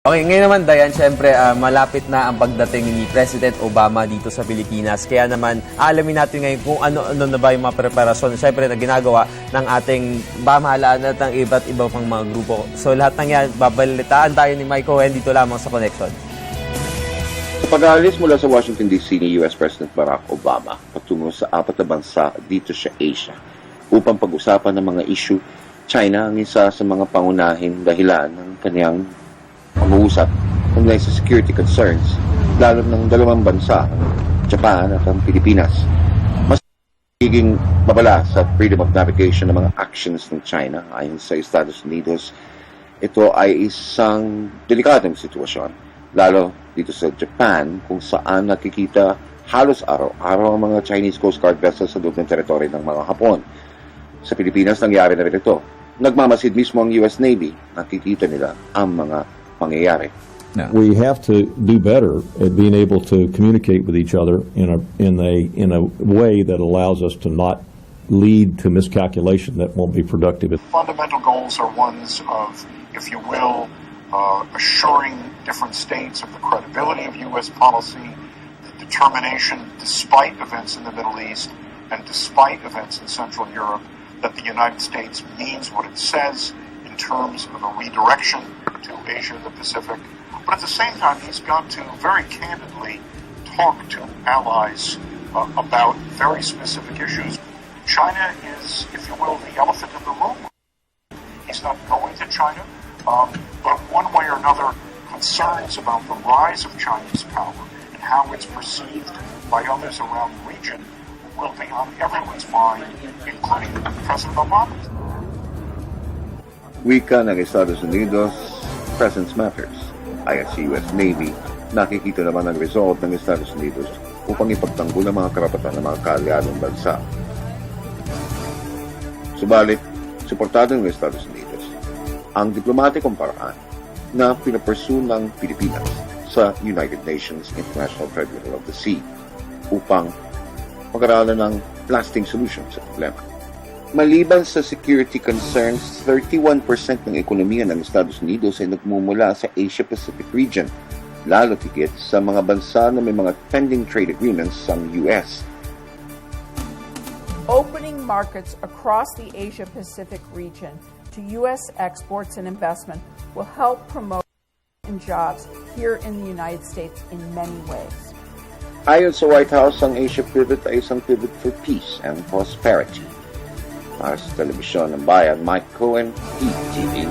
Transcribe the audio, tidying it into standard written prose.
Okay, ngayon naman, Dayan, syempre malapit na ang pagdating ni President Obama dito sa Pilipinas. Kaya naman, alamin natin ngayon kung ano na ba yung mga preparasyon, syempre, na ginagawa ng ating pamahalaan at ng iba't ibang pang mga grupo. So lahat ng yan, babalitaan tayo ni Mike Cohen dito lamang sa Connection. Sa pag-aalis mula sa Washington DC ni US President Barack Obama patungo sa 4 na bansa dito sa Asia upang pag-usapan ng mga issue, China ang isa sa mga pangunahing dahilan ng kanyang pag-uusap tungkol sa security concerns, lalo ng dalawang bansa, Japan at ang Pilipinas. Mas magiging babala sa freedom of navigation ng mga actions ng China ayon sa Estados Unidos. Ito ay isang delikadong sitwasyon, lalo dito sa Japan kung saan nakikita halos araw-araw ang mga Chinese Coast Guard vessels sa loob ng teritoryo ng mga Hapon. Sa Pilipinas, nangyari na rin ito. Nagmamasid mismo ang US Navy, nakikita nila ang mga pangyayari. No. We have to do better at being able to communicate with each other in a way that allows us to not lead to miscalculation that won't be productive. Fundamental goals are ones of, if you will, assuring different states of the credibility of U.S. policy, the determination, despite events in the Middle East and despite events in Central Europe, that the United States means what it says in terms of a redirection to Asia and the Pacific. But at the same time, he's got to very candidly talk to allies about very specific issues. China is, if you will, the elephant in the room. He's not going to China, but one way or another, concerns about the rise of Chinese power and how it's perceived by others around the region will be on everyone's mind, including President Obama. Wika ng Estados Unidos, presence matters. Ayon sa US Navy, nakikita naman ang result ng Estados Unidos upang ipagtanggol ang mga karapatan ng mga kaaliadong bansa. Subalit, suportado ng Estados Unidos ang diplomatikong paraan na pinapursue ng Pilipinas sa United Nations International Tribunal of the Sea upang pag-aralan ng lasting solution sa problema. Maliban sa security concerns, 31% ng ekonomiya ng Estados Unidos ay nagmumula sa Asia-Pacific region, lalo tigit sa mga bansa na may mga pending trade agreements sa US. Opening markets across the Asia-Pacific region to U.S. exports and investment will help promote jobs here in the United States in many ways. Ayon sa White House, ang Asia Pivot ay isang pivot for peace and prosperity. Para sa Telebisyon ng Bayan, Mike Cohen, ETV.